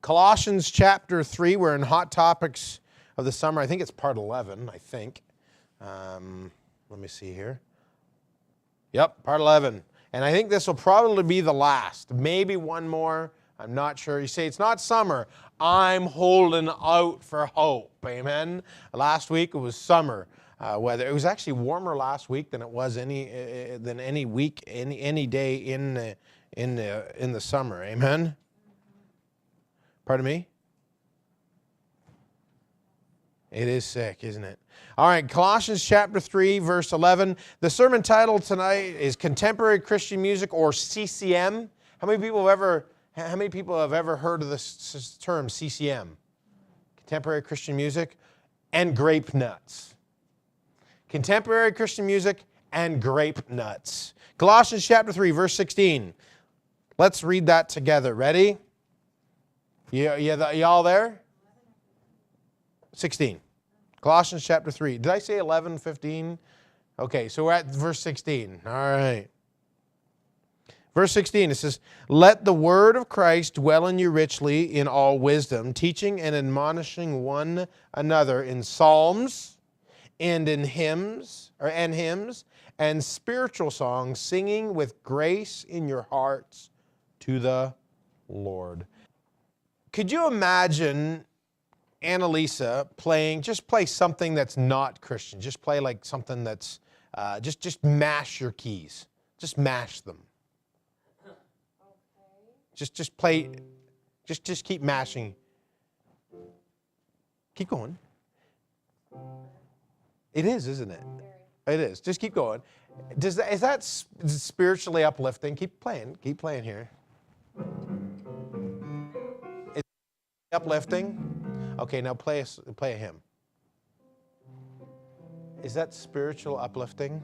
Colossians chapter 3, we're in Hot Topics of the Summer. I think it's part 11, I think. Let me see here. Yep, part 11. And I think this will probably be the last. Maybe one more. I'm not sure. You say, it's not summer. I'm holding out for hope. Amen? Last week it was summer weather. It was actually warmer last week than it was any week, any day in the summer. Amen? Pardon me? It is sick, isn't it? All right, Colossians chapter 3, verse 11. The sermon title tonight is Contemporary Christian Music, or CCM. How many people have ever heard of this term, CCM? Contemporary Christian Music and grape nuts. Contemporary Christian music and grape nuts. Colossians chapter 3, verse 16. Let's read that together. Ready? You all there? 16. Colossians chapter 3. Did I say 11, 15? Okay, so we're at verse 16. All right. Verse 16, it says, "Let the word of Christ dwell in you richly in all wisdom, teaching and admonishing one another in psalms and in hymns and spiritual songs, singing with grace in your hearts to the Lord." Could you imagine Annalisa just play something that's not Christian? Just play like something that's, just mash your keys. Just mash them. Just play, just keep mashing. Keep going. It is, isn't it? It is. Just keep going. Is that spiritually uplifting? Keep playing here. Is it uplifting? Okay, now play a hymn. Is that spiritual uplifting?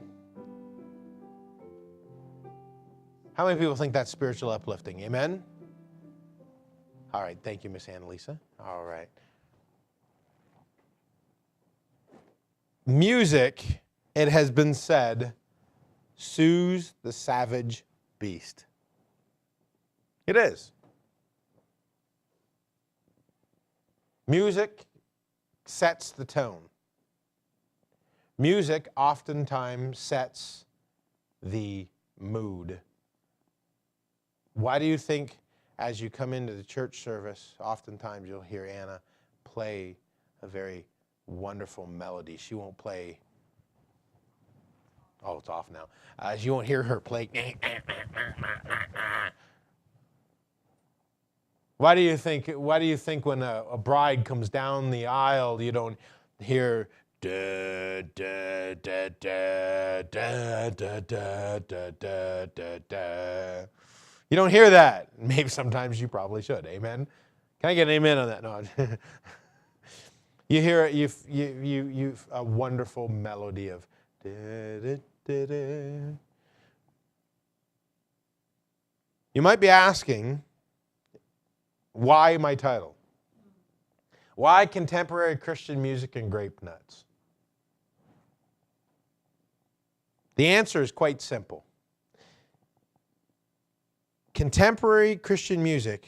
How many people think that's spiritual uplifting? Amen? All right, thank you, Miss Annalisa. All right. Music, it has been said, soothes the savage beast. It is. Music sets the tone. Music oftentimes sets the mood. Why do you think as you come into the church service, oftentimes you'll hear Anna play a very wonderful melody? She won't play, oh, it's off now. You won't hear her play. Why do you think when a bride comes down the aisle, you don't hear da da da da da da da da da da da? You don't hear that. Maybe sometimes you probably should. Amen. Can I get an amen on that? No. You hear you a wonderful melody of da da da da. You might be asking, why my title? Why contemporary Christian music and grape nuts? The answer is quite simple. Contemporary Christian music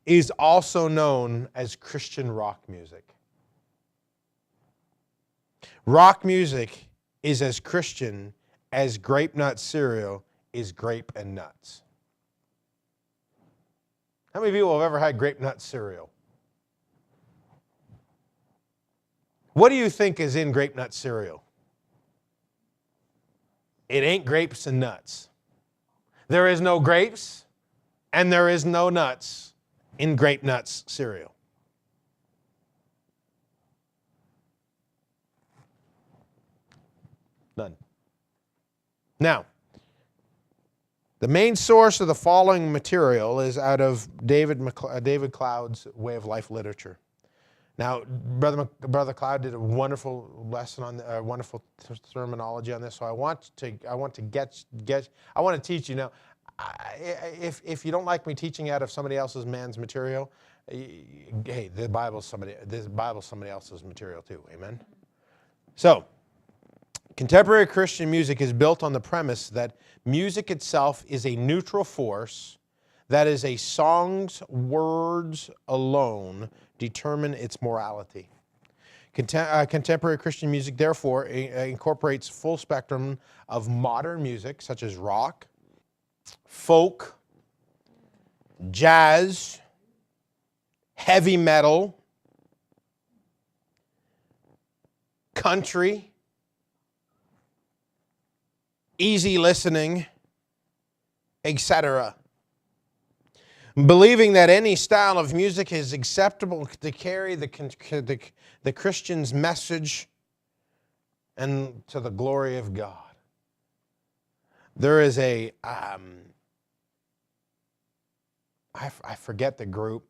is also known as Christian rock music. Rock music is as Christian as grape nut cereal is grape and nuts. How many people have ever had grape nut cereal? What do you think is in grape nut cereal? It ain't grapes and nuts. There is no grapes and there is no nuts in grape nuts cereal. None. Now, the main source of the following material is out of David Cloud's Way of Life literature. Now, Brother Cloud did a wonderful lesson on wonderful terminology on this. So I want to teach you now. If you don't like me teaching out of somebody else's man's material, hey, the Bible's somebody else's material too. Amen. So, contemporary Christian music is built on the premise that music itself is a neutral force That is, a song's words alone determine its morality. Contemporary Christian music, therefore, incorporates full spectrum of modern music, such as rock, folk, jazz, heavy metal, country, easy listening, etc. Believing that any style of music is acceptable to carry the Christian's message and to the glory of God. There is I forget the group.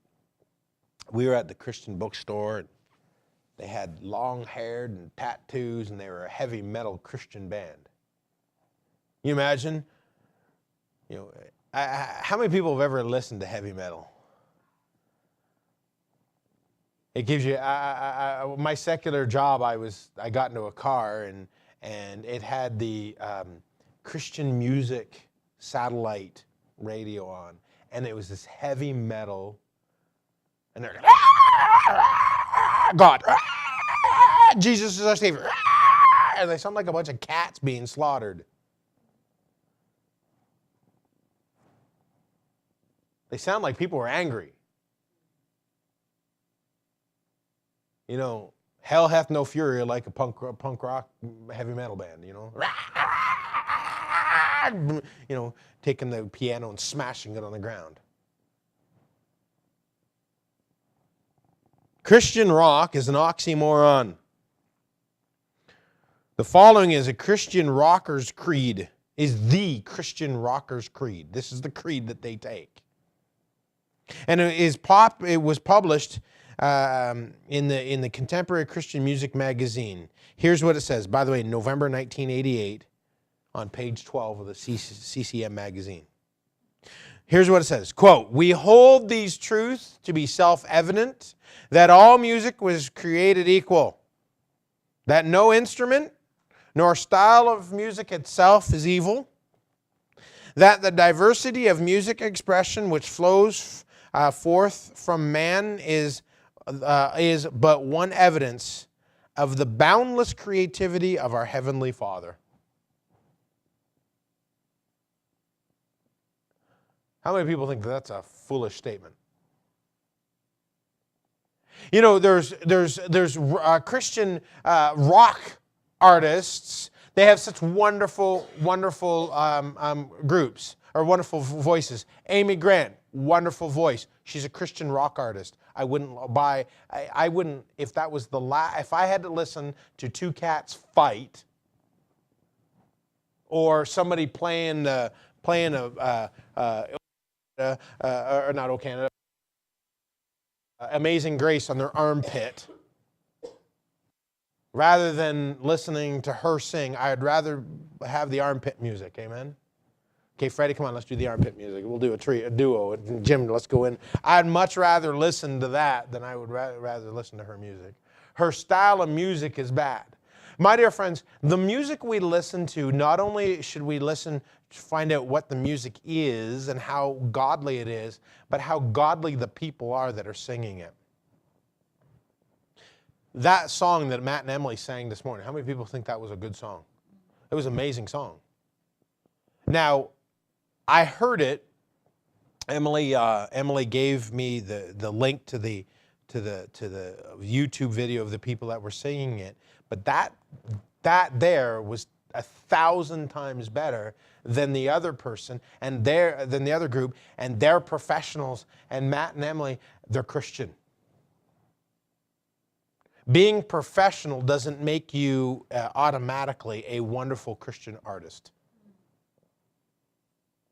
We were at the Christian bookstore, and they had long-haired and tattoos, and they were a heavy metal Christian band. You imagine? You know, how many people have ever listened to heavy metal? It gives you. My secular job, I got into a car, and it had the Christian music satellite radio on, and it was this heavy metal, and they're God, Jesus is our Savior, and they sound like a bunch of cats being slaughtered. They sound like people are angry. You know, hell hath no fury like a punk rock heavy metal band, you know. You know, taking the piano and smashing it on the ground. Christian rock is an oxymoron. The following is a Christian rocker's creed, is the Christian rocker's creed. This is the creed that they take. And it was published in the Contemporary Christian Music magazine. Here's what it says. By the way, November 1988, on page 12 of the CCM magazine. Here's what it says. Quote, "We hold these truths to be self-evident, that all music was created equal, that no instrument nor style of music itself is evil, that the diversity of music expression which flows forth from man is but one evidence of the boundless creativity of our Heavenly Father." How many people think that's a foolish statement? You know, there's Christian rock artists. They have such wonderful groups or wonderful voices. Amy Grant, wonderful voice. She's a Christian rock artist. I wouldn't if that was if I had to listen to two cats fight, or somebody playing or not, O Canada, Amazing Grace on their armpit, rather than listening to her sing, I'd rather have the armpit music. Amen? Okay, Freddie, come on, let's do the armpit music. We'll do a duo. Jim, let's go in. I'd much rather listen to that than I would rather listen to her music. Her style of music is bad. My dear friends, the music we listen to, not only should we listen to find out what the music is and how godly it is, but how godly the people are that are singing it. That song that Matt and Emily sang this morning, how many people think that was a good song? It was an amazing song. Now, I heard it. Emily gave me the link to the YouTube video of the people that were singing it, but that there was 1,000 times better than the other person and than the other group, and they're professionals. And Matt and Emily, they're Christian. Being professional doesn't make you automatically a wonderful Christian artist.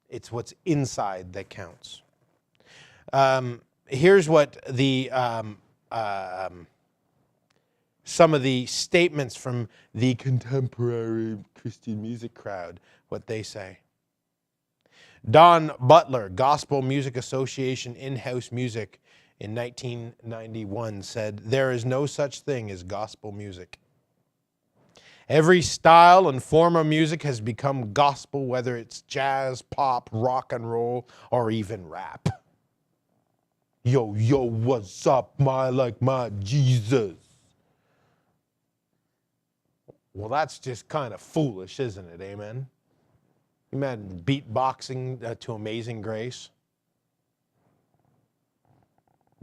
It's what's inside that counts. Here's what some of the statements from the contemporary Christian music crowd, what they say. Don Butler, Gospel Music Association in-house music in 1991 said, "There is no such thing as gospel music. Every style and form of music has become gospel, whether it's jazz, pop, rock and roll, or even rap. Yo, yo, what's up, my Jesus? Well, that's just kind of foolish, isn't it? Amen? Amen. Beatboxing to Amazing Grace.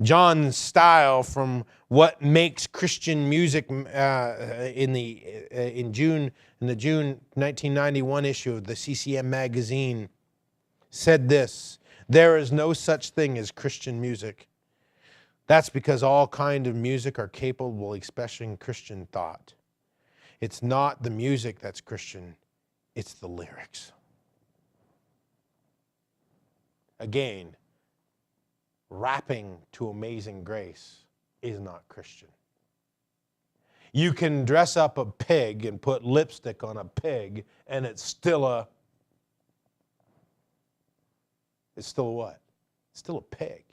John's style from what makes Christian music in the June 1991 issue of the CCM magazine said this: "There is no such thing as Christian music. That's because all kind of music are capable of expressing Christian thought. It's not the music that's Christian, it's the lyrics." Again, rapping to Amazing Grace is not Christian. You can dress up a pig and put lipstick on a pig, and it's still what? It's still a pig.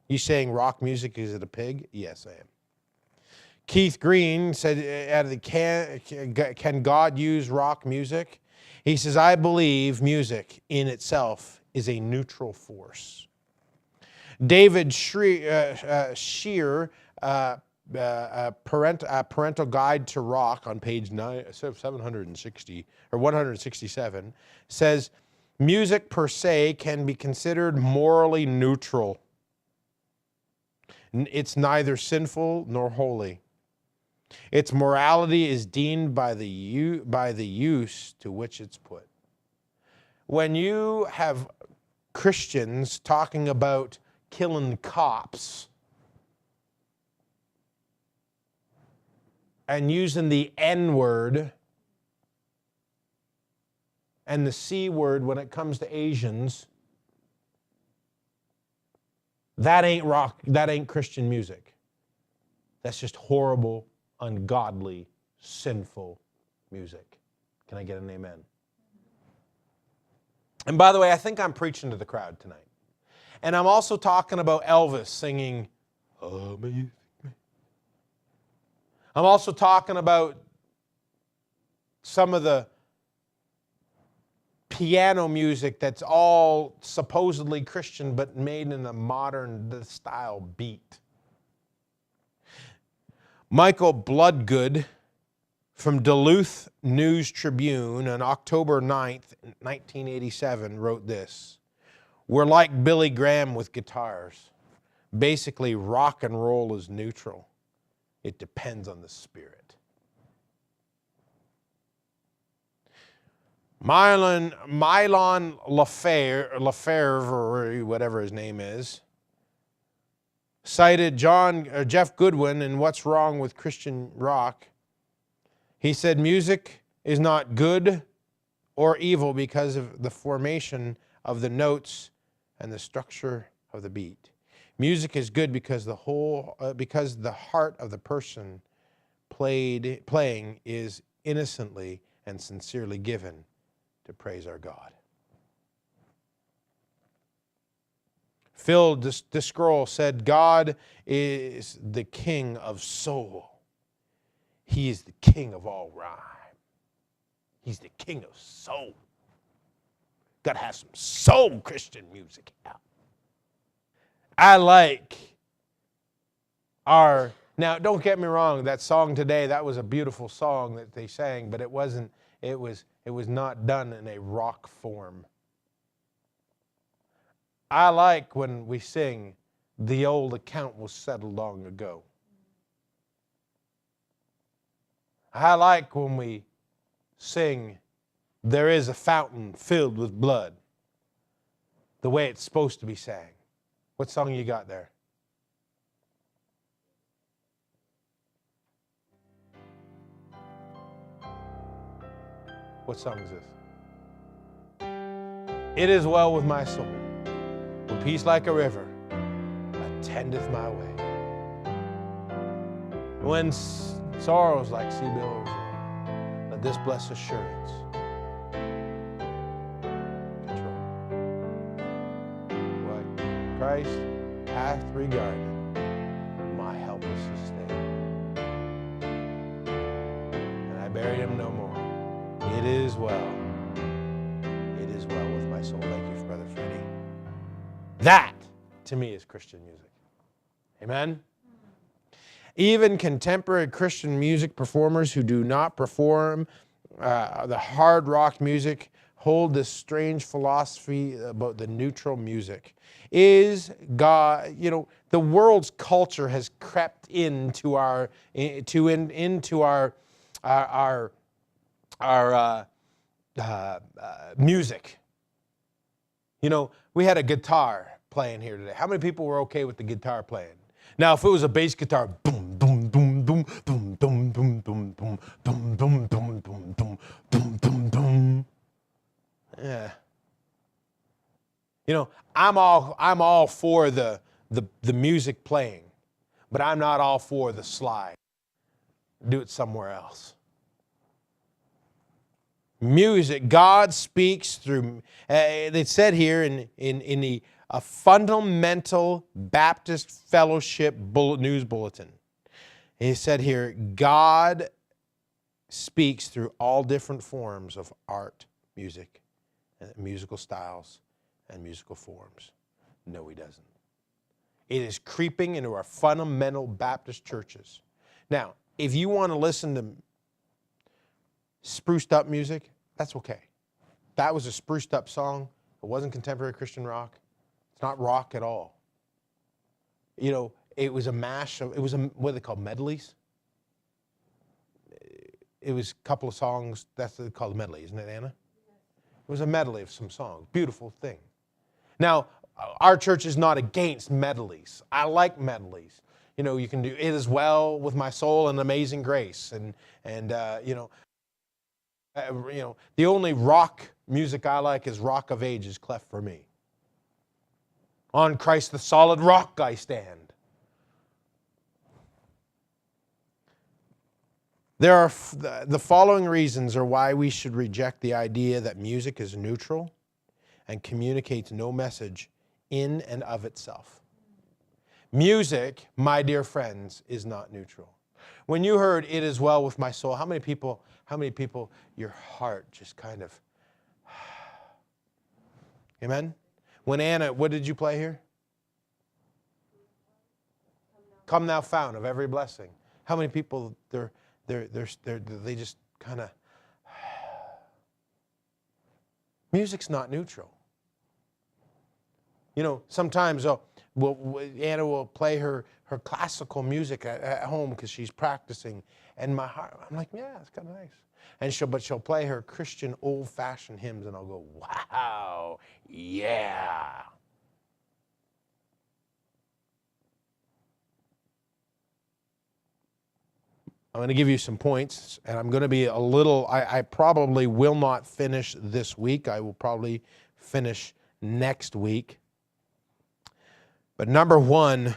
You saying rock music is it a pig? Yes, I am. Keith Green said, out of the can God use rock music? He says, I believe music in itself is a neutral force. David Shear, Parental Guide to Rock on page 760 or 167, says music per se can be considered morally neutral. It's neither sinful nor holy. Its morality is deemed by the use to which it's put. When you have Christians talking about killing cops and using the N-word and the C-word when it comes to Asians, that ain't rock, that ain't Christian music. That's just horrible, ungodly, sinful music. Can I get an amen? And by the way, I think I'm preaching to the crowd tonight. And I'm also talking about Elvis singing, Amazing. I'm also talking about some of the piano music that's all supposedly Christian but made in a modern style beat. Michael Bloodgood from Duluth News Tribune on October 9th, 1987 wrote this: "We're like Billy Graham with guitars. Basically, rock and roll is neutral. It depends on the spirit." Mylon Lefevre, or whatever his name is, cited Jeff Goodwin in What's Wrong with Christian Rock. He said music is not good or evil because of the formation of the notes and the structure of the beat. Music is good because the heart of the person playing is innocently and sincerely given to praise our God. Phil DeScroll said, God is the king of soul. He is the king of all rhyme. He's the king of soul. Got to have some soul Christian music out. I like now don't get me wrong, that song today, that was a beautiful song that they sang, but it was not done in a rock form. I like when we sing, the old account was settled long ago. I like when we sing, there is a fountain filled with blood, the way it's supposed to be sang. What song you got there? What song is this? It is well with my soul. When peace like a river attendeth my way. When sorrows like sea billows roll, let this blessed assurance control. What Christ hath regarded my helpless estate. well. It is well with my soul. Thank you, Brother Freddie. That, to me, is Christian music. Amen? Even contemporary Christian music performers who do not perform the hard rock music hold this strange philosophy about the neutral music. Is God, the world's culture has crept into our music. We had a guitar playing here today. How many people were okay with the guitar playing? Now, if it was a bass guitar, boom, boom, boom, boom, boom, boom, boom, boom, boom, boom, boom, boom, boom, boom, boom, boom, boom. Yeah. I'm all for the music playing, but I'm not all for the slide. Do it somewhere else. Music, God speaks through. They said here in the Fundamental Baptist Fellowship News Bulletin. He said here, God speaks through all different forms of art, music, musical styles, and musical forms. No, He doesn't. It is creeping into our fundamental Baptist churches. Now, if you want to listen to spruced up music, that's okay. That was a spruced up song. It wasn't contemporary Christian rock. It's not rock at all. It was a mash of, what are they called, medleys? It was a couple of songs, that's what they call a medley, isn't it, Anna? It was a medley of some songs. Beautiful thing. Now, our church is not against medleys. I like medleys. You can do It Is Well with My Soul and Amazing Grace. The only rock music I like is Rock of Ages, Cleft for Me. On Christ the solid rock I stand. There are the following reasons are why we should reject the idea that music is neutral and communicates no message in and of itself. Music, my dear friends, is not neutral. When you heard It Is Well with My Soul, how many people, your heart just kind of, amen? When Anna, what did you play here? Come Thou Fount of Every Blessing. How many people, they just kind of, music's not neutral. Sometimes Anna will play her classical music at home because she's practicing, and my heart, I'm like, yeah, it's kind of nice. And she'll play her Christian old-fashioned hymns, and I'll go, wow, yeah. I'm going to give you some points, and I'm going to be a little, I probably will not finish this week. I will probably finish next week. But number one,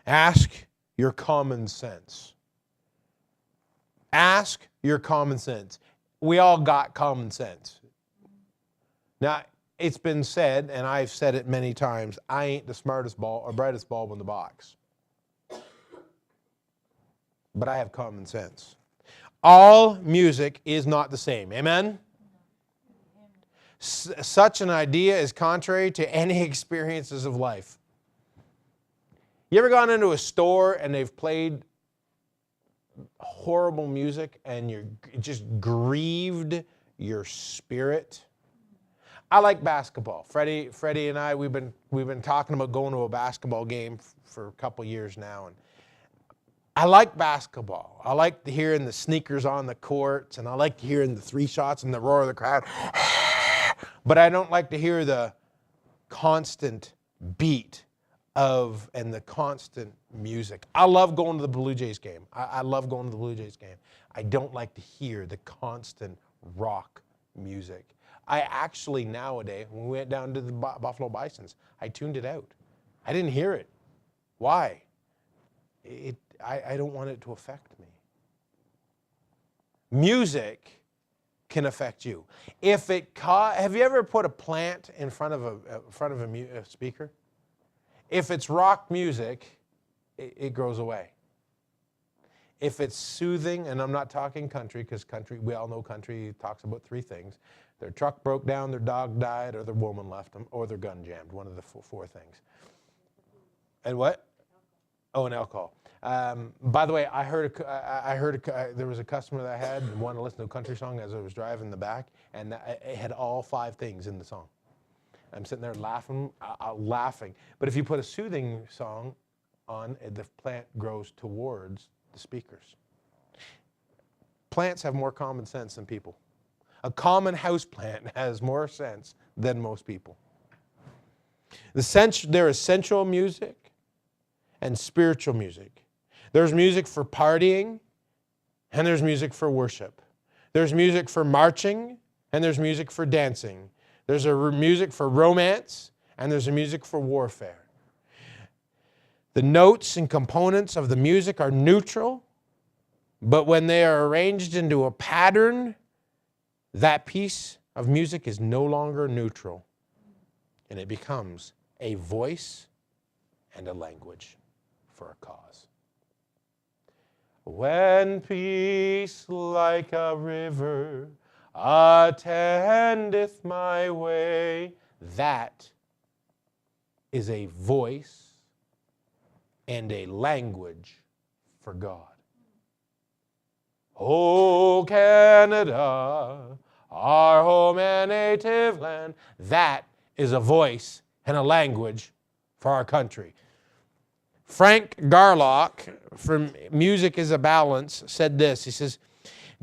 ask your common sense. Ask your common sense. We all got common sense. Now, it's been said, and I've said it many times, I ain't the smartest bulb or brightest bulb in the box. But I have common sense. All music is not the same. Amen? Such an idea is contrary to any experiences of life. You ever gone into a store and they've played horrible music and you're just grieved your spirit? I like basketball. Freddie and I, we've been talking about going to a basketball game for a couple years now, and I like basketball. I like hearing the sneakers on the courts, and I like hearing the three shots and the roar of the crowd. But I don't like to hear the constant beat and the constant music. I love going to the Blue Jays game. I love going to the Blue Jays game. I don't like to hear the constant rock music. I actually nowadays, when we went down to the Buffalo Bisons, I tuned it out. I didn't hear it. Why? I don't want it to affect me. Music can affect you. Have you ever put a plant in front of a speaker? If it's rock music, it grows away. if it's soothing, and I'm not talking country, because country, we all know country talks about three things. Their truck broke down, their dog died, or their woman left them, or their gun jammed, one of the four things. And what? Oh, and alcohol. By the way, there was a customer that I had and wanted to listen to a country song as I was driving in the back, and it had all five things in the song. I'm sitting there laughing. But if you put a soothing song on, the plant grows towards the speakers. Plants have more common sense than people. A common house plant has more sense than most people. There is sensual music and spiritual music. There's music for partying, and there's music for worship. There's music for marching, and there's music for dancing. There's music for romance, and there's a music for warfare. The notes and components of the music are neutral, but when they are arranged into a pattern, that piece of music is no longer neutral, and it becomes a voice and a language for a cause. When peace like a river attendeth my way, that is a voice and a language for God. Oh, Canada, our home and native land, that is a voice and a language for our country. Frank Garlock from Music is a Balance said this. He says,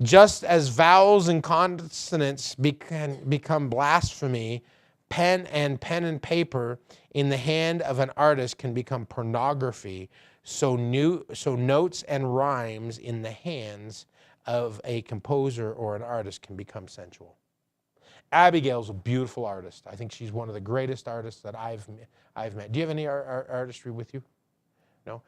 just as vowels and consonants become blasphemy, pen and paper in the hand of an artist can become pornography, so notes and rhymes in the hands of a composer or an artist can become sensual. Abigail's a beautiful artist. I think she's one of the greatest artists that I've met. Do you have any artistry with you? No?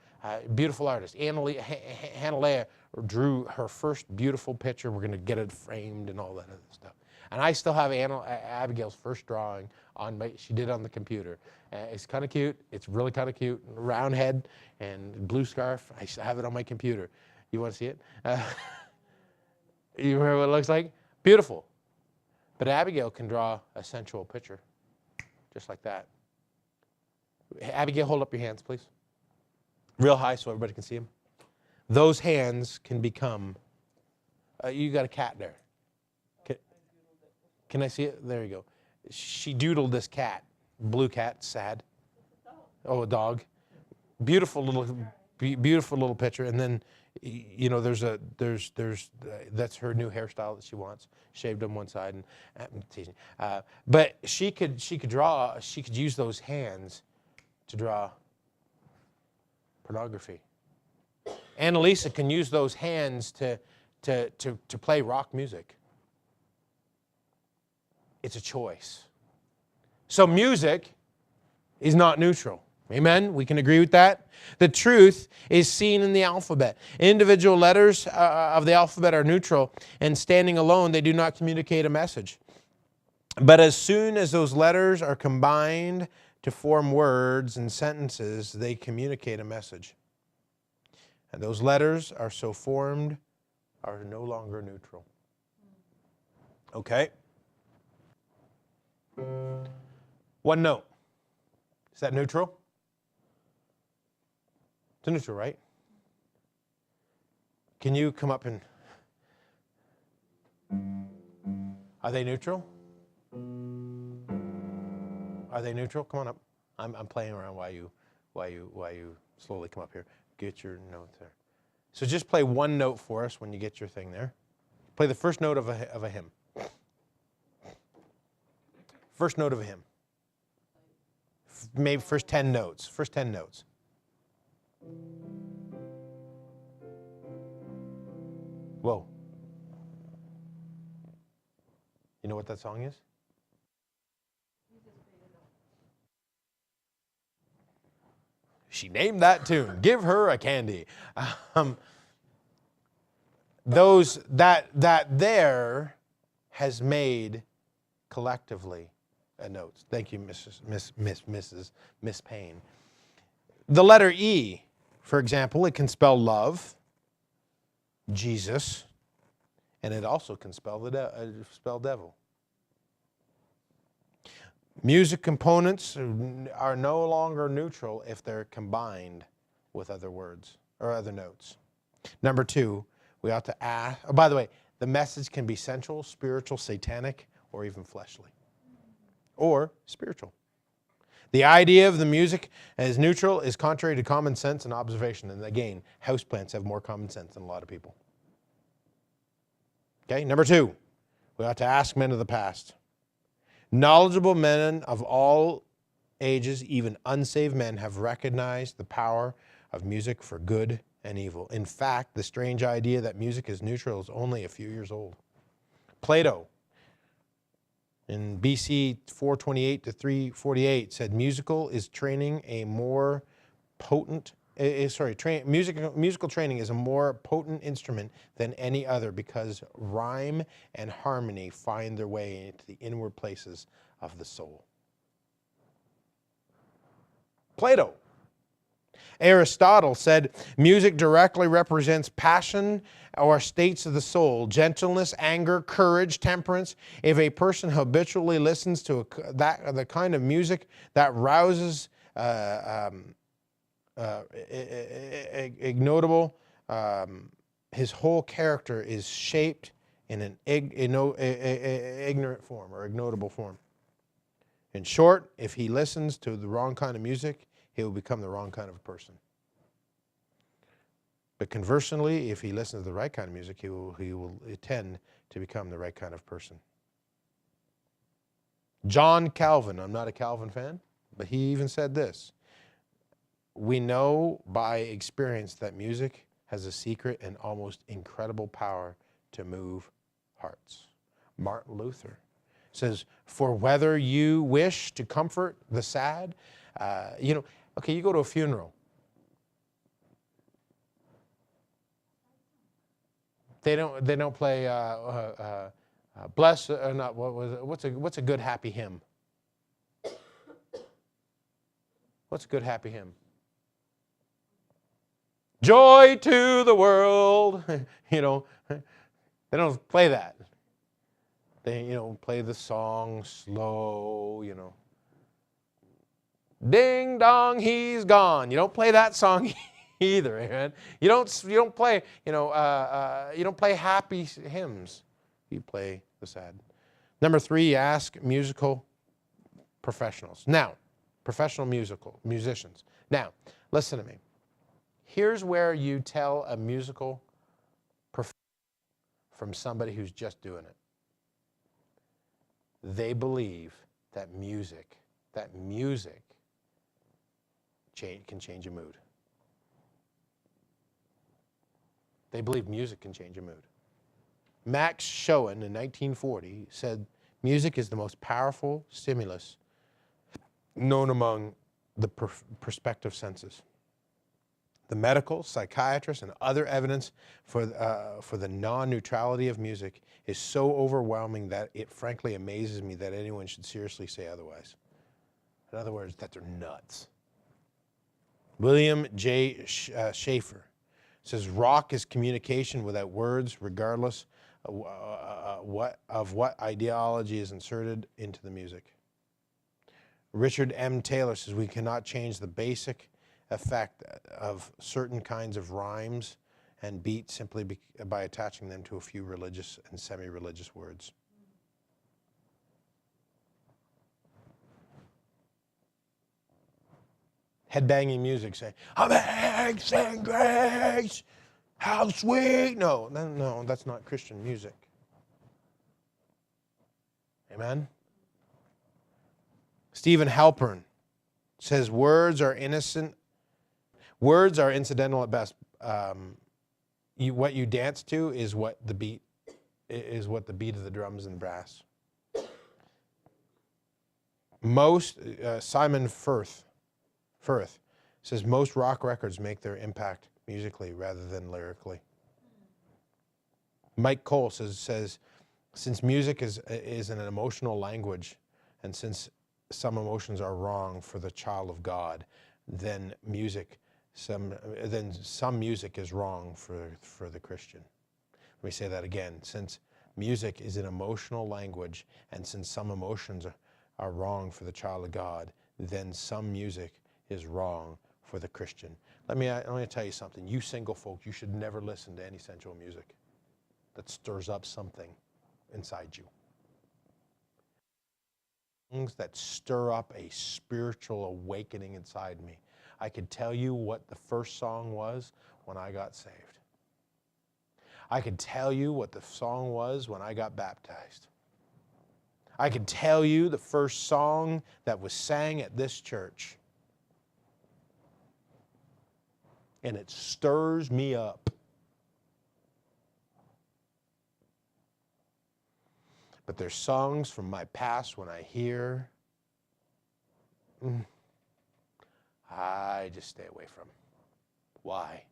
Beautiful artist. Hannah drew her first beautiful picture. We're going to get it framed and all that other stuff. And I still have Abigail's first drawing she did on the computer. It's kind of cute. It's really kind of cute. Round head and blue scarf. I have it on my computer. You want to see it? You remember what it looks like? Beautiful. But Abigail can draw a sensual picture, just like that. Abigail, hold up your hands, please. Real high so everybody can see them. Those hands can become, you got a cat there. Can I see it? There you go. She doodled this cat, blue cat, sad. Oh, a dog. Beautiful little picture. And then, you know, that's her new hairstyle that she wants, shaved on one side. And I'm teasing. But she could use those hands to draw pornography. Annalisa can use those hands to play rock music. It's a choice. So music is not neutral. Amen? We can agree with that? The truth is seen in the alphabet. Individual letters of the alphabet are neutral, and standing alone, they do not communicate a message. But as soon as those letters are combined to form words and sentences, they communicate a message. And those letters are so formed are no longer neutral. Okay? One note. Is that neutral? It's neutral, right? Can you come up and... Are they neutral? Are they neutral? Come on up. I'm playing around while you slowly come up here. Get your note there. So just play one note for us when you get your thing there. Play the first note of a hymn. First note of a hymn. Maybe first 10 notes. First 10 notes. Whoa. You know what that song is? She named that tune. Give her a candy. That there has made collectively a note. Thank you, Miss Payne. The letter E, for example, it can spell love. Jesus, and it also can spell devil. Music components are no longer neutral if they're combined with other words or other notes. Number two, we ought to ask, oh, by the way, the message can be sensual, spiritual, satanic, or even fleshly, or spiritual. The idea of the music as neutral is contrary to common sense and observation. And again, houseplants have more common sense than a lot of people. Okay, number two, we ought to ask men of the past. Knowledgeable men of all ages, even unsaved men, have recognized the power of music for good and evil. In fact, the strange idea that music is neutral is only a few years old. Plato, in BC 428 to 348, said musical training is a more potent instrument than any other because rhyme and harmony find their way into the inward places of the soul. Plato. Aristotle said music directly represents passion or states of the soul, gentleness, anger, courage, temperance. If a person habitually listens to the kind of music that rouses ignoble, his whole character is shaped in an ignorant form or ignotable form. In short, if he listens to the wrong kind of music, he will become the wrong kind of person. But conversely, if he listens to the right kind of music, he will tend to become the right kind of person. John Calvin, I'm not a Calvin fan, but he even said this: we know by experience that music has a secret and almost incredible power to move hearts. Martin Luther says, for whether you wish to comfort the sad, you go to a funeral. They don't play bless or not. What's a good happy hymn? What's a good happy hymn? Joy to the world. They don't play that. They play the song slow. Ding dong, he's gone. You don't play that song either, amen. You don't play happy hymns. You play the sad. Number three, you ask musical professionals. Now, professional musicians. Now, listen to me. Here's where you tell a musical professional from somebody who's just doing it. They believe that music can change a mood. They believe music can change a mood. Max Schoen in 1940 said, music is the most powerful stimulus known among the perceptive senses. The medical, psychiatrists, and other evidence for the non-neutrality of music is so overwhelming that it frankly amazes me that anyone should seriously say otherwise. In other words, that they're nuts. William J. Schaeffer says, rock is communication without words, regardless of what ideology is inserted into the music. Richard M. Taylor says, we cannot change the basic effect of certain kinds of rhymes and beats simply by attaching them to a few religious and semi-religious words. Headbanging music, say, amazing grace, how sweet. No, that's not Christian music. Amen? Stephen Halpern says words are incidental at best. What you dance to is what the beat of the drums and brass. Simon Firth says most rock records make their impact musically rather than lyrically. Mike Cole says since music is an emotional language, and since some emotions are wrong for the child of God, then music then some music is wrong for the Christian. Let me say that again. Since music is an emotional language, and since some emotions are wrong for the child of God, then some music is wrong for the Christian. Let me tell you something. You single folk, you should never listen to any sensual music that stirs up something inside you. Things that stir up a spiritual awakening inside me. I could tell you what the first song was when I got saved. I could tell you what the song was when I got baptized. I could tell you the first song that was sang at this church. And it stirs me up. But there's songs from my past when I hear, I just stay away from. Why?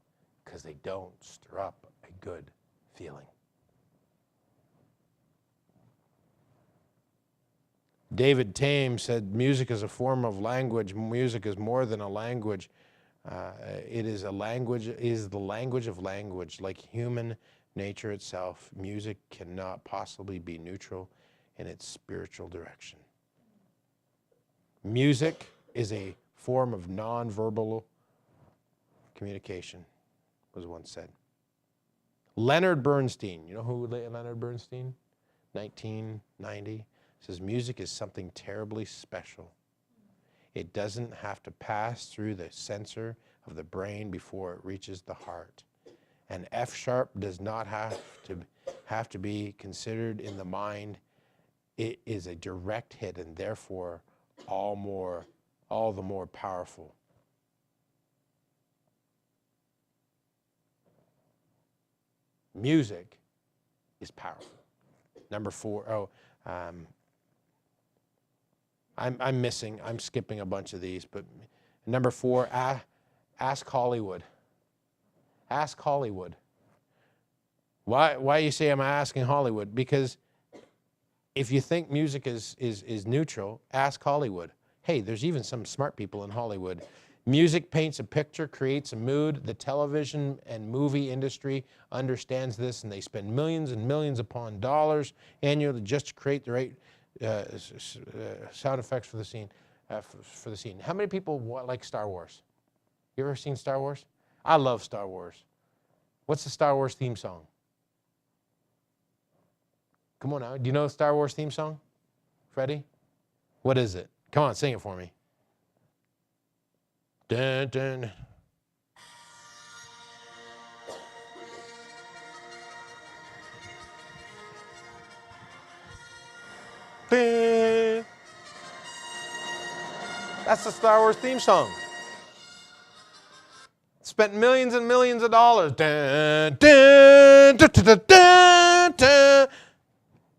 Because they don't stir up a good feeling. David Tame said, music is a form of language. Music is more than a language. It is a language, is the language of language. Like human nature itself, music cannot possibly be neutral in its spiritual direction. Music is a form of non-verbal communication, was once said. Leonard Bernstein, you know who Leonard Bernstein? 1990, says music is something terribly special. It doesn't have to pass through the sensor of the brain before it reaches the heart. And F sharp does not have to be considered in the mind. It is a direct hit and therefore all the more powerful. Music is powerful. Number 4, I'm skipping a bunch of these, but number 4, ask Hollywood. Ask Hollywood. Why you say I'm asking Hollywood? Because if you think music is neutral, ask Hollywood. Hey, there's even some smart people in Hollywood. Music paints a picture, creates a mood. The television and movie industry understands this, and they spend millions and millions upon dollars annually just to create the right sound effects for the scene. How many people like Star Wars? You ever seen Star Wars? I love Star Wars. What's the Star Wars theme song? Come on now. Do you know the Star Wars theme song? Freddie? What is it? Come on, sing it for me. Dun, dun. That's the Star Wars theme song. Spent millions and millions of dollars. Dun, dun, dun, dun, dun, dun, dun.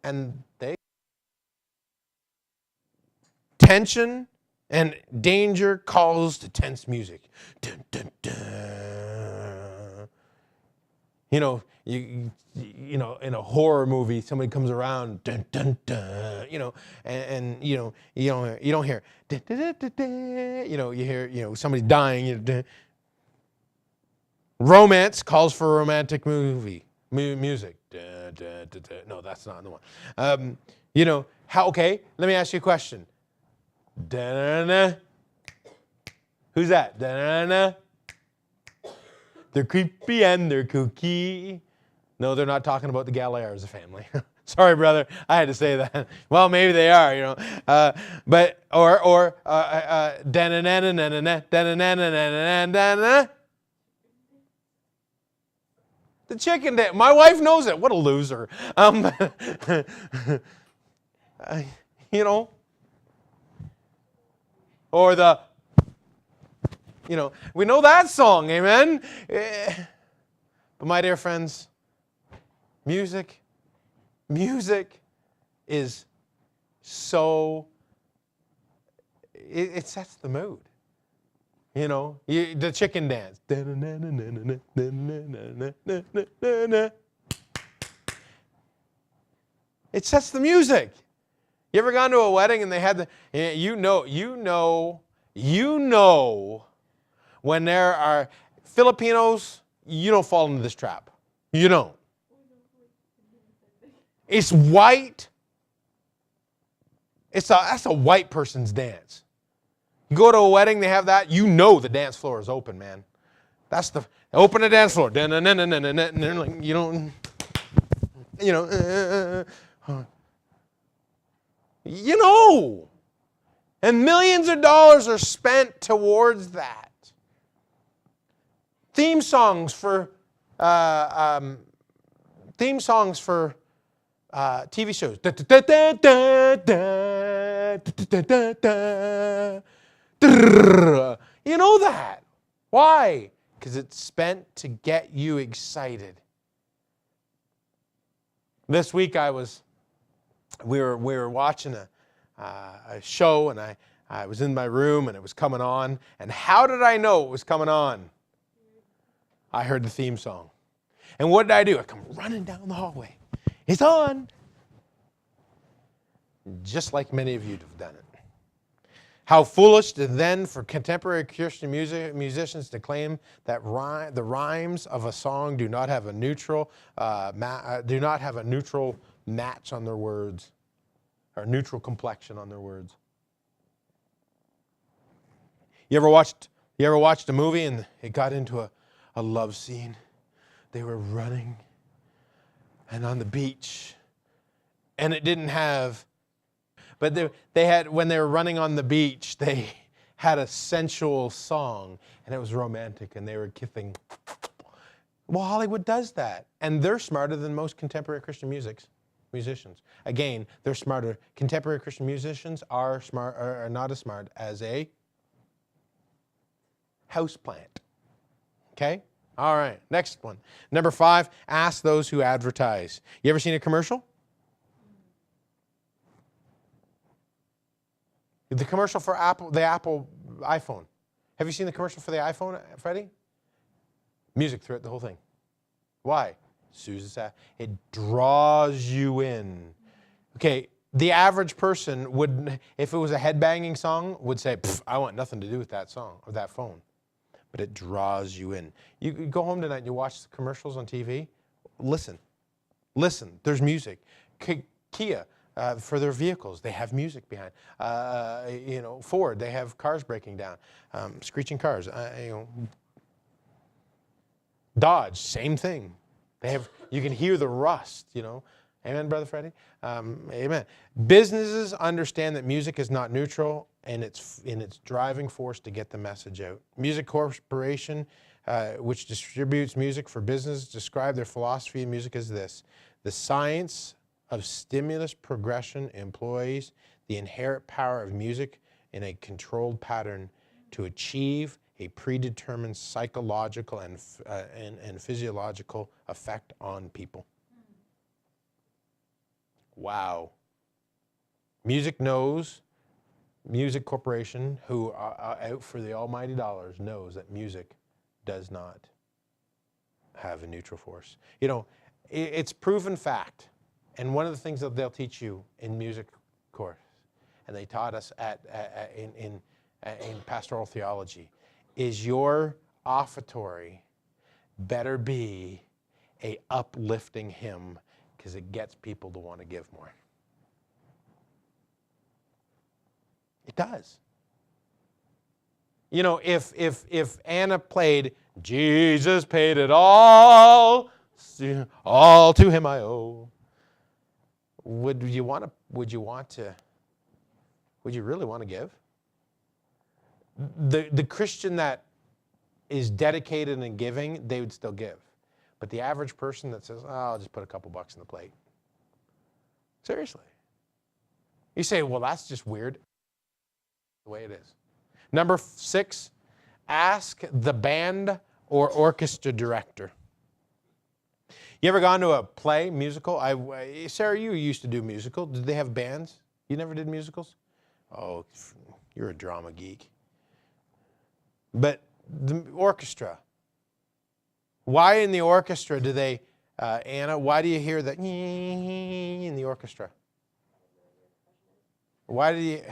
And they tension and danger calls to tense music. Dun, dun, dun. You know, you know, in a horror movie, somebody comes around, dun, dun, dun, you know, and you know, you don't hear, dun, dun, dun, dun, dun, you know, you hear, you know, somebody dying. You know, dun. Romance calls for romantic movie music. Dun, dun, dun, dun. No, that's not the one. You know, okay, let me ask you a question. Da-na-na. Who's that? Da-na-na. They're creepy and they're kooky. No, they're not talking about the Galliards family. Sorry, brother, I had to say that. Well, maybe they are, you know. But or da-na-na-na-na-na, da-na-na-na-na-na-na-na. The chicken dance. My wife knows it. What a loser. You know. Or the, you know, we know that song, amen? But my dear friends, music is so, it sets the mood. You know, the chicken dance. It sets the music. You ever gone to a wedding and they had the, you know when there are Filipinos, you don't fall into this trap. You don't. It's white. That's a white person's dance. You go to a wedding, they have that. You know the dance floor is open, man. That's the open the dance floor. You don't. You know. And millions of dollars are spent towards that. Theme songs for TV shows. You know that. Why? Because it's spent to get you excited. This week we were watching a show, and I was in my room and it was coming on. And how did I know it was coming on? I heard the theme song. And what did I do? I come running down the hallway. It's on. Just like many of you have done it. How foolish then for contemporary Christian musicians to claim that the rhymes of a song do not have a neutral match on their words, or neutral complexion on their words. You ever watched a movie and it got into a love scene? They were running and on the beach, and it didn't have. But they had, when they were running on the beach, they had a sensual song, and it was romantic, and they were kissing. Well, Hollywood does that, and they're smarter than most contemporary Christian musicians. Again, they're smarter. Contemporary Christian musicians are not as smart as a houseplant. Okay? All right, next one. Number 5, ask those who advertise. You ever seen a commercial? The commercial for the Apple iPhone. Have you seen the commercial for the iPhone, Freddie? Music through it, the whole thing. Why? It draws you in. Okay, the average person would, if it was a headbanging song, would say, I want nothing to do with that song or that phone. But it draws you in. You go home tonight and you watch the commercials on TV. Listen. There's music. Kia. For their vehicles, they have music behind. Ford, they have cars breaking down, screeching cars. Dodge, same thing. You can hear the rust. Amen, Brother Freddie. Amen. Businesses understand that music is not neutral, and it's driving force to get the message out. Music Corporation, which distributes music for business, describe their philosophy in music as this: the science of stimulus progression employs the inherent power of music in a controlled pattern to achieve a predetermined psychological and physiological effect on people. Wow. Music Corporation, who are out for the almighty dollars, knows that music does not have a neutral force. It's proven fact. And one of the things that they'll teach you in music course, and they taught us in pastoral theology, is your offertory better be a uplifting hymn, because it gets people to want to give more. It does. If Anna played "Jesus paid it all to him I owe," would you really want to give? The Christian that is dedicated in giving, they would still give. But the average person that says, I'll just put a couple bucks in the plate. Seriously. You say, well, that's just weird. The way it is. Number 6, ask the band or orchestra director. You ever gone to a play, musical? Sarah, you used to do musical. Did they have bands? You never did musicals? Oh, you're a drama geek. But the orchestra. Why in the orchestra do they, Anna, why do you hear that in the orchestra? Why do you,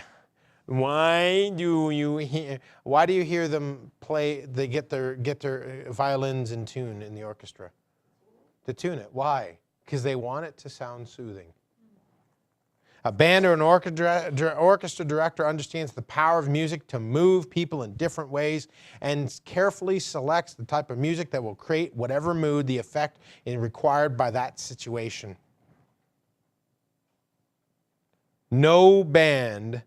Why do you hear them play? They get their violins in tune in the orchestra. To tune it. Why? Because they want it to sound soothing. A band or an orchestra director understands the power of music to move people in different ways and carefully selects the type of music that will create whatever mood the effect is required by that situation. No band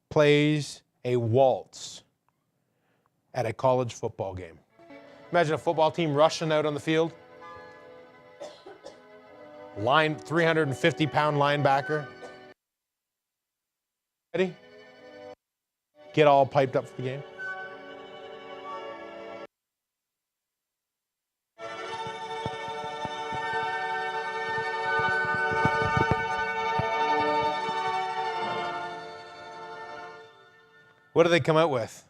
plays a waltz at a college football game. Imagine a football team rushing out on the field. 350-pound linebacker. Ready? Get all piped up for the game. What do they come out with?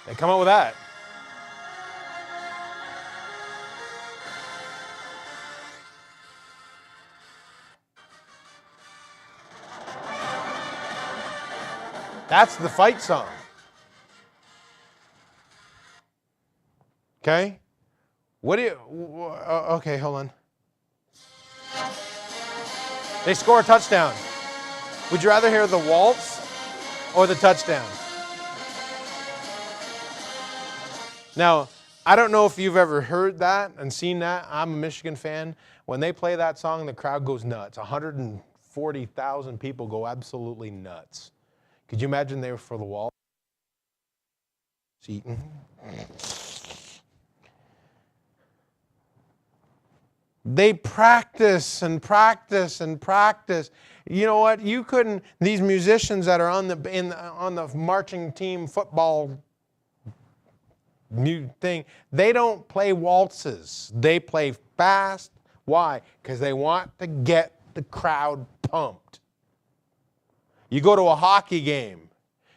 They come out with that. That's the fight song. Okay? Okay, hold on. They score a touchdown. Would you rather hear the waltz or the touchdown? Now, I don't know if you've ever heard that and seen that. I'm a Michigan fan. When they play that song, the crowd goes nuts. 140,000 people go absolutely nuts. Could you imagine they were for the waltz? Eating. They practice and practice and practice. You know what? You couldn't. These musicians that are on the marching team football thing, they don't play waltzes. They play fast. Why? Because they want to get the crowd pumped. You go to a hockey game,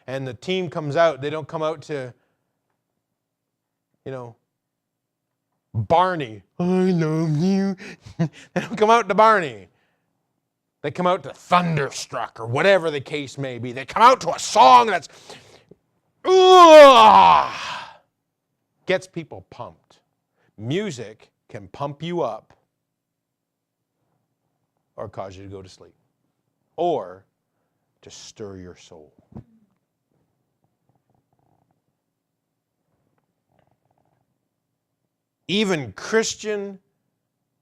and the team comes out. They don't come out to, Barney. I love you. They don't come out to Barney. They come out to Thunderstruck or whatever the case may be. They come out to a song that's gets people pumped. Music can pump you up or cause you to go to sleep or to stir your soul. Even Christian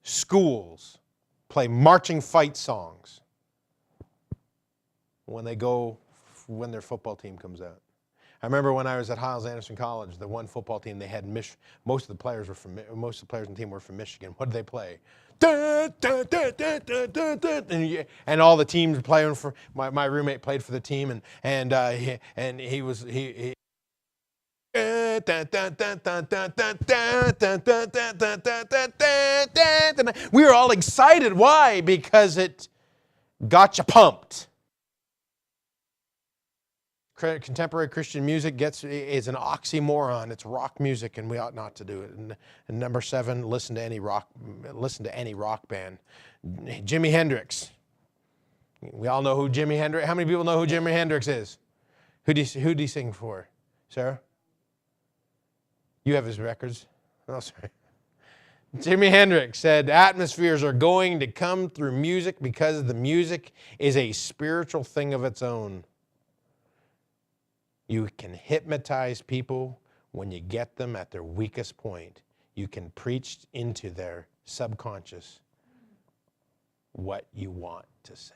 schools play marching fight songs when their football team comes out. I remember when I was at Hyles-Anderson College, the one football team they had, most of the players in the team were from Michigan. What did they play? And all the teams playing for my roommate played for the team, and he was. We were all excited. Why? Because it got you pumped. Contemporary Christian music is an oxymoron. It's rock music, and we ought not to do it. And number 7, listen to any rock band. Jimi Hendrix. We all know who Jimi Hendrix. How many people know who Jimi Hendrix is? Who do you sing for, Sarah? You have his records. Oh, sorry. Jimi Hendrix said, atmospheres are going to come through music because the music is a spiritual thing of its own. You can hypnotize people when you get them at their weakest point. You can preach into their subconscious what you want to say.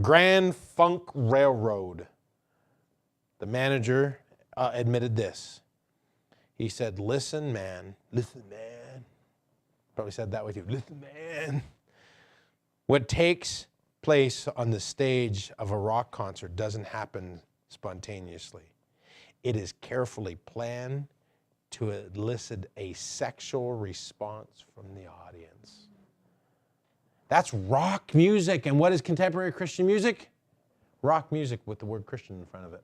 Grand Funk Railroad. The manager admitted this. He said, listen, man. Probably said that with you. Listen, man. What takes place on the stage of a rock concert doesn't happen spontaneously. It is carefully planned to elicit a sexual response from the audience. That's rock music. And what is contemporary Christian music? Rock music with the word Christian in front of it.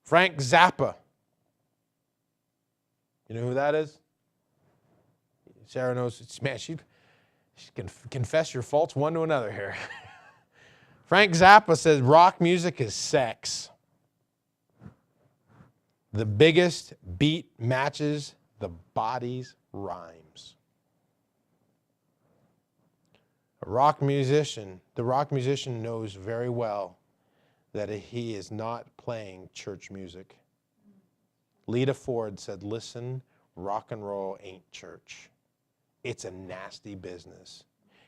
Frank Zappa You know who that is? Sarah knows. Man, she can confess your faults one to another here. Frank Zappa says rock music is sex. The biggest beat matches the body's rhymes. The rock musician knows very well that he is not playing church music. Lita Ford said, listen, rock and roll ain't church. It's a nasty business.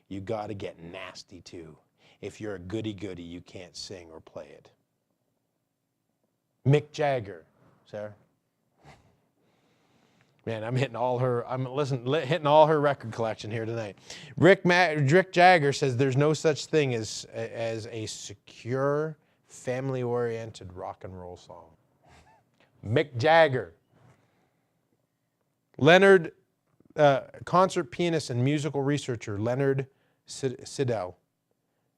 You got to get nasty too. If you're a goody-goody, you can't sing or play it. Mick Jagger, Sarah. Man, I'm hitting all her record collection here tonight. Rick Jagger says there's no such thing as a secure, family-oriented rock and roll song. Mick Jagger. Leonard, concert pianist and musical researcher Leonard Sidell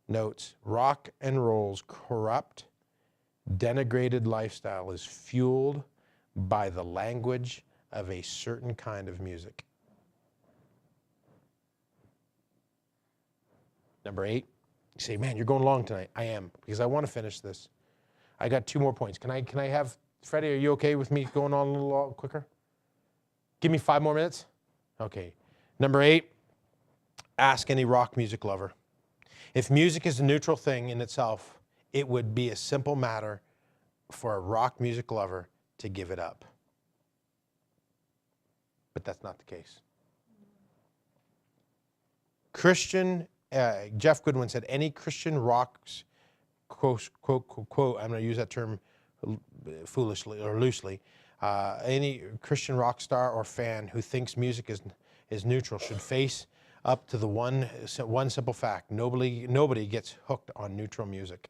notes, rock and roll's corrupt, denigrated lifestyle is fueled by the language of a certain kind of music. Number 8, you say, man, you're going long tonight. I am, because I want to finish this. I got 2 more points. Can I have, Freddie, are you okay with me going on a little quicker? Give me 5 more minutes? Okay. Number 8, ask any rock music lover. If music is a neutral thing in itself, it would be a simple matter for a rock music lover to give it up. But that's not the case. Jeff Goodwin said, any Christian rocks, quote, I'm going to use that term foolishly or loosely, any Christian rock star or fan who thinks music is neutral should face up to the one simple fact. Nobody gets hooked on neutral music.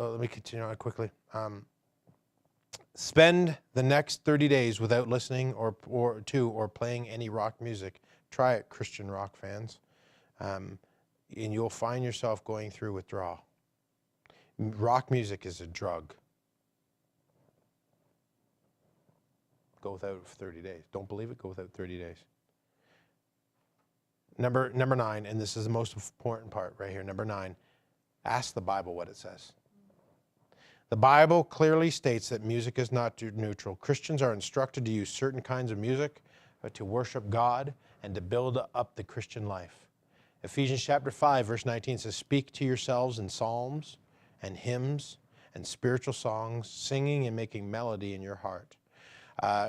Let me continue on quickly. Spend the next 30 days without listening or playing any rock music. Try it, Christian rock fans. And you'll find yourself going through withdrawal. Rock music is a drug. Go without it for 30 days. Don't believe it? Go without 30 days. Number 9, and this is the most important part right here. Number 9, ask the Bible what it says. The Bible clearly states that music is not neutral. Christians are instructed to use certain kinds of music to worship God and to build up the Christian life. Ephesians chapter 5, verse 19 says, speak to yourselves in psalms and hymns and spiritual songs, singing and making melody in your heart.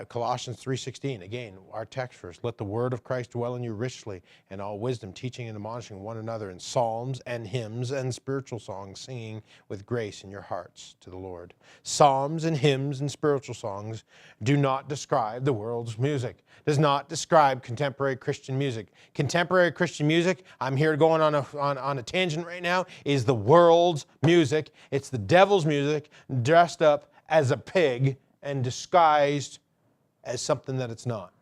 Colossians 3:16, again, our text verse, let the word of Christ dwell in you richly in all wisdom, teaching and admonishing one another in psalms and hymns and spiritual songs, singing with grace in your hearts to the Lord. Psalms and hymns and spiritual songs do not describe the world's music, does not describe contemporary Christian music. Contemporary Christian music, I'm here going on a tangent right now, is the world's music. It's the devil's music dressed up as a pig and disguised as something that it's not.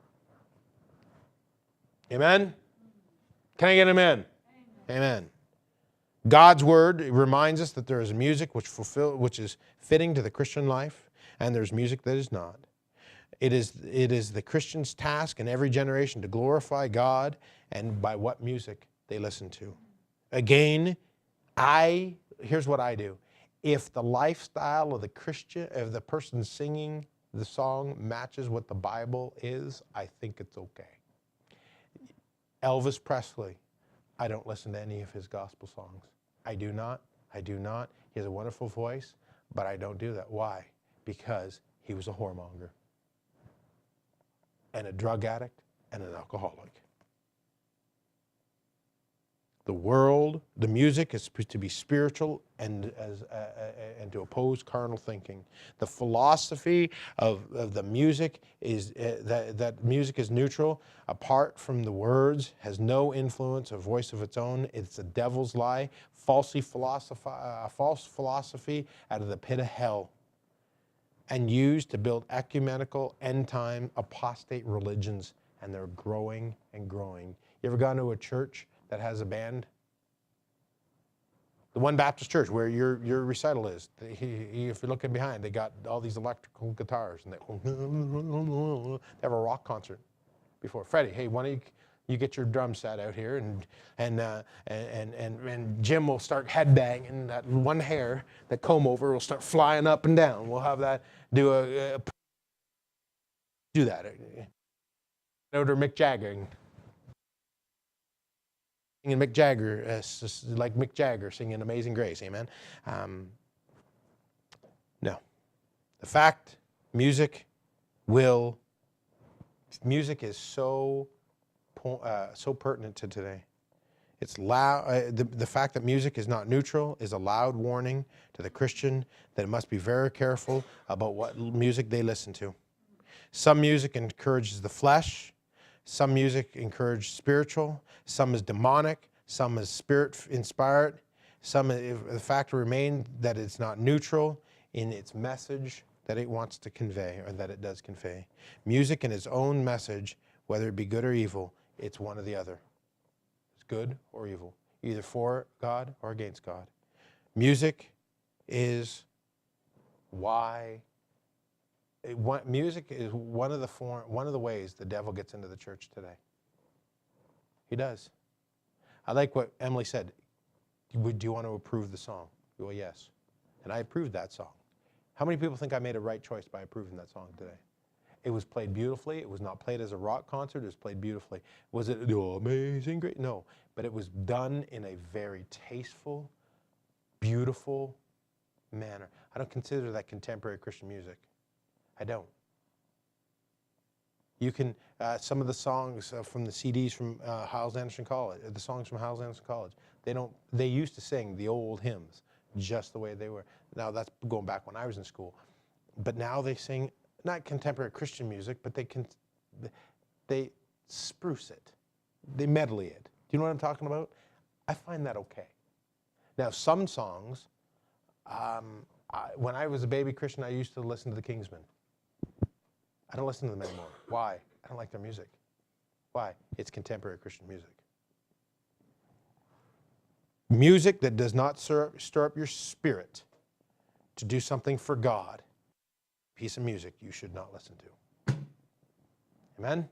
Amen? Can I get an amen? Amen. God's word reminds us that there is music which is fitting to the Christian life, and there's music that is not. It is the Christian's task in every generation to glorify God, and by what music they listen to. Again, here's what I do. If the lifestyle of the person singing the song matches what the Bible is, I think it's okay. Elvis Presley, I don't listen to any of his gospel songs. I do not. He has a wonderful voice, but I don't do that. Why? Because he was a whoremonger and a drug addict and an alcoholic. The music is to be spiritual and to oppose carnal thinking. The philosophy of the music is that music is neutral, apart from the words, has no influence, a voice of its own. It's a devil's lie, false philosophy out of the pit of hell, and used to build ecumenical, end-time, apostate religions, and they're growing and growing. You ever gone to a church that has a band? The One Baptist Church, where your recital is, if you're looking behind, they got all these electrical guitars, and they have a rock concert before. Freddie, hey, why don't you get your drum set out here, and Jim will start headbanging. That one hair, that comb over, will start flying up and down. We'll have that do that. Or Mick Jagger. Singing Mick Jagger, like Mick Jagger singing Amazing Grace, amen? No. The fact, music is so pertinent to today. It's loud. The fact that music is not neutral is a loud warning to the Christian that it must be very careful about what music they listen to. Some music encourages the flesh. Some music encourages spiritual. Some is demonic. Some is spirit-inspired. The fact remains that it's not neutral in its message that it wants to convey, or that it does convey. Music in its own message, whether it be good or evil, it's one or the other. It's good or evil, either for God or against God. Music is why. Music is one of the ways the devil gets into the church today. He does. I like what Emily said. Do you want to approve the song? Well, yes. And I approved that song. How many people think I made a right choice by approving that song today? It was played beautifully. It was not played as a rock concert. It was played beautifully. Was it amazing, great? No. But it was done in a very tasteful, beautiful manner. I don't consider that contemporary Christian music. I don't. You can, some of the songs from the CDs from Hyles-Anderson College, the songs from Hyles-Anderson College, they used to sing the old hymns just the way they were. Now that's going back when I was in school. But now they sing, not contemporary Christian music, but they spruce it. They medley it. Do you know what I'm talking about? I find that okay. Now some songs, when I was a baby Christian, I used to listen to the Kingsmen. I don't listen to them anymore. Why? I don't like their music. Why? It's contemporary Christian music. Music that does not stir up your spirit to do something for God, piece of music you should not listen to. Amen?